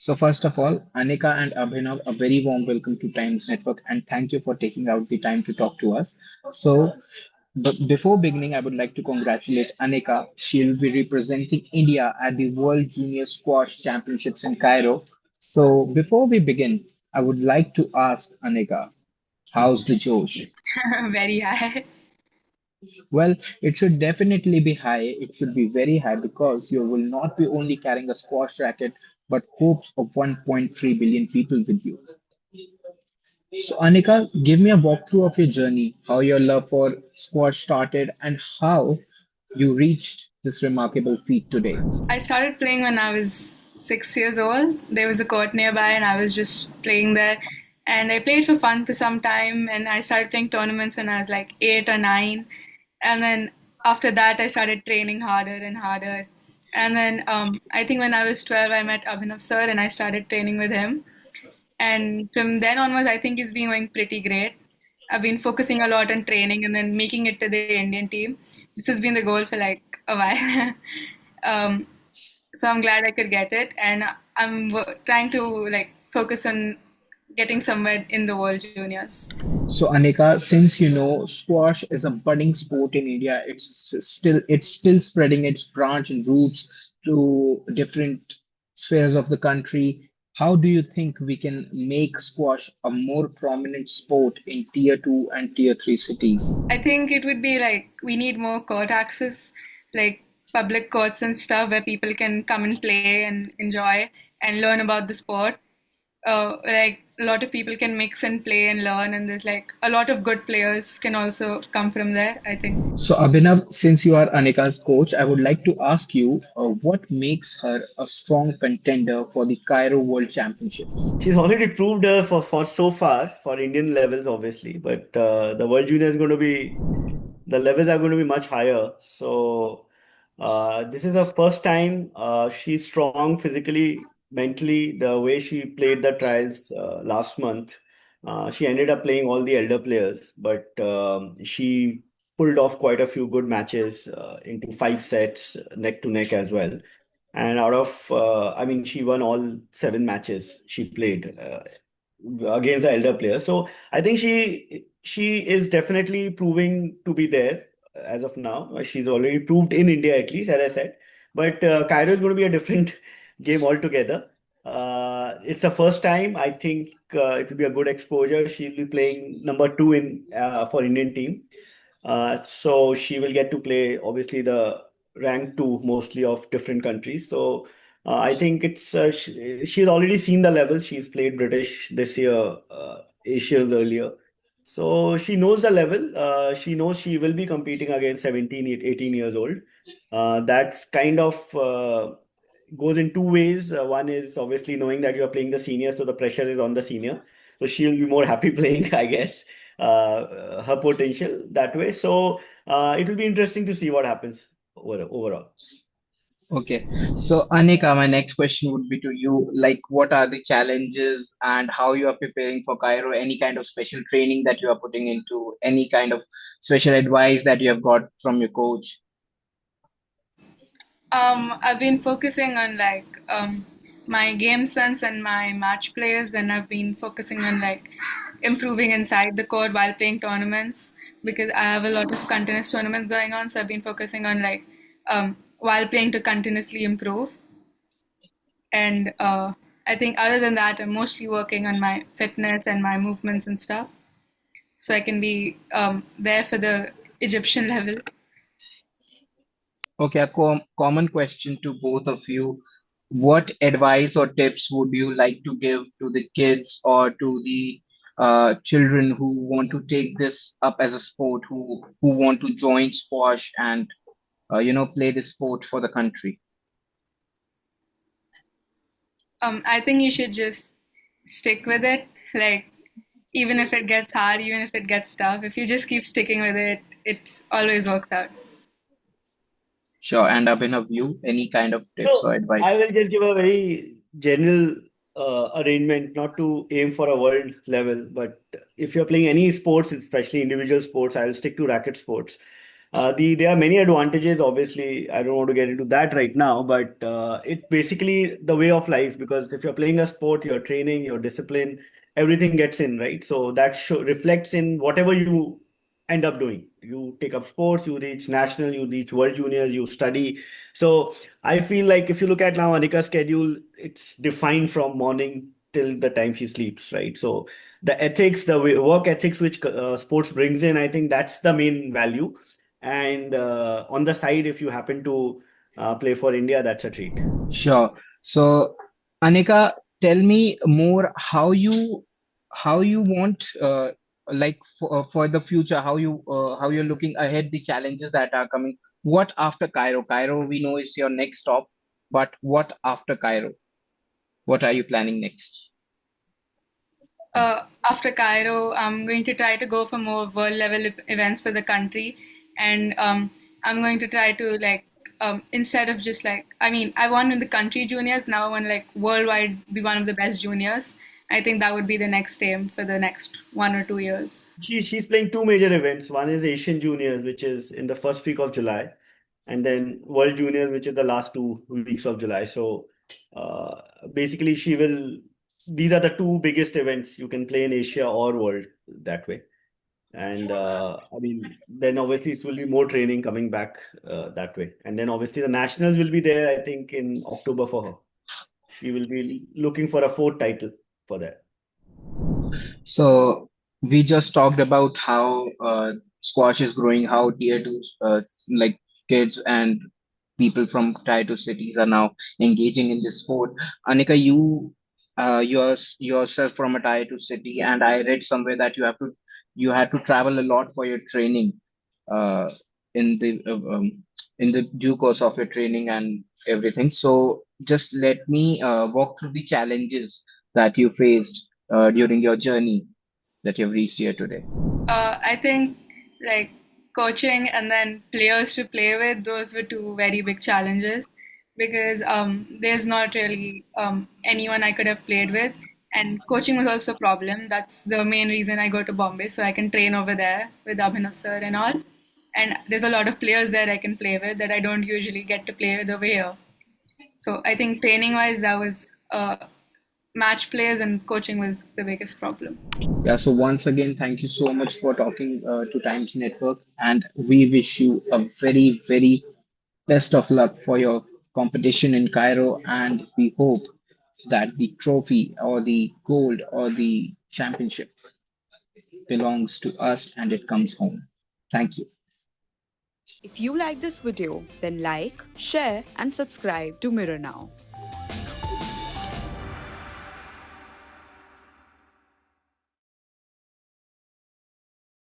So first of all, Anika and Abhinav, a very warm welcome to Times Network and thank you for taking out the time to talk to us. So before beginning, I would like to congratulate Anika. She'll be representing India at the World Junior Squash Championships in Cairo. So before we begin, I would like to ask Anika, how's the Josh? Very high. Well, it should definitely be high. It should be very high because you will not be only carrying a squash racket, but hopes of 1.3 billion people with you. So, Anika, give me a walkthrough of your journey, how your love for squash started, and how you reached this remarkable feat today. I started playing when I was 6 years old. There was a court nearby, and I was just playing there. And I played for fun for some time, and I started playing tournaments when I was like 8 or 9. And then after that, I started training harder and harder. And then I think when I was 12, I met Abhinav sir, and I started training with him. And from then onwards, I think it's been going pretty great. I've been focusing a lot on training and then making it to the Indian team. This has been the goal for like a while. um, so I'm glad I could get it, and I'm trying to like focus on getting somewhere in the World Juniors. So, Anika, since you know squash is a budding sport in India, it's still spreading its branch and roots to different spheres of the country. How do you think we can make squash a more prominent sport in tier two and tier three cities? I think it would be like we need more court access, like public courts and stuff where people can come and play and enjoy and learn about the sport. Like a lot of people can mix and play and learn, and there's like a lot of good players can also come from there, I think. So, Abhinav, since you are Anika's coach, I would like to ask you what makes her a strong contender for the Cairo World Championships? She's already proved her for so far for Indian levels, obviously, but the World Junior is going to be the levels are going to be much higher. So this is her first time. She's strong physically, mentally. The way she played the trials last month, she ended up playing all the elder players, but she pulled off quite a few good matches into 5 sets, neck to neck as well. And I mean, she won all 7 matches she played against the elder players. So I think she is definitely proving to be there as of now. She's already proved in India at least, as I said. But Cairo is going to be a different game altogether. It's the first time. I think it will be a good exposure. She'll be playing number 2 in for Indian team. So she will get to play obviously the rank 2 mostly of different countries. So I think she's already seen the level. She's played British this year, Asians earlier. So she knows the level. She knows she will be competing against 17, 18 years old. That's kind of goes in 2 ways. One is obviously knowing that you are playing the senior, so the pressure is on the senior. So she'll be more happy playing, I guess, her potential that way. So it will be interesting to see what happens overall. Okay, so Anika, my next question would be to you. Like, what are the challenges and how you are preparing for Cairo? Any kind of special training that you are putting into, any kind of special advice that you have got from your coach? I've been focusing on like my game sense and my match players, and I've been focusing on like improving inside the court while playing tournaments because I have a lot of continuous tournaments going on. So I've been focusing on like while playing to continuously improve. And I think other than that, I'm mostly working on my fitness and my movements and stuff, so I can be there for the Egyptian level. Okay, a common question to both of you. What advice or tips would you like to give to the kids or to the children who want to take this up as a sport, who want to join squash and play this sport for the country? I think you should just stick with it. Like, even if it gets hard, even if it gets tough, if you just keep sticking with it, it always works out. Sure. And Abhinav, you, any kind of tips or So I advice? will just give a very general arrangement, not to aim for a world level, but if you're playing any sports, especially individual sports, I'll stick to racket sports. There are many advantages. Obviously, I don't want to get into that right now, but it basically the way of life. Because if you're playing a sport, your training, your discipline, everything gets in, right? So that reflects in whatever you end up doing. You take up sports, you reach national, you reach world juniors, you study. So I feel like if you look at now Anika's schedule, it's defined from morning till the time she sleeps, right? So the ethics, the work ethics which sports brings in, I think that's the main value. And on the side, if you happen to play for India, that's a treat. Sure. So, Anika, tell me more how you want like for the future, how you're looking ahead, the challenges that are coming. What after Cairo? Cairo, we know is your next stop, but what after Cairo? What are you planning next? After Cairo, I'm going to try to go for more world level events for the country, and I'm going to try to like instead of just like I mean I won in the country juniors, now I want to like worldwide be one of the best juniors. I think that would be the next aim for the next 1 or 2 years. She's playing two major events. One is Asian Juniors, which is in the first week of July, and then World Juniors, which is the last 2 weeks of July. So uh, basically, she will. These are the two biggest events you can play in Asia or world that way. And I mean, then obviously it will be more training coming back that way. And then obviously the nationals will be there, I think, in October for her. She will be looking for a fourth title for that. So we just talked about how squash is growing, how tier two like kids and people from tier two cities are now engaging in this sport. Anika, yourself from a tier two city, and I read somewhere that you had to travel a lot for your training uh, in the due course of your training and everything. So just let me walk through the challenges that you faced during your journey that you've reached here today. I think like coaching and then players to play with, those were two very big challenges because there's not really anyone I could have played with. And coaching was also a problem. That's the main reason I go to Bombay, so I can train over there with Abhinav sir and all. And there's a lot of players there I can play with that I don't usually get to play with over here. So I think training wise, that was match players and coaching was the biggest problem. Yeah, so once again, thank you so much for talking to Times Network, and we wish you a very, very best of luck for your competition in Cairo. And we hope that the trophy or the gold or the championship belongs to us and it comes home. Thank you. If you like this video, then like, share, and subscribe to Mirror Now.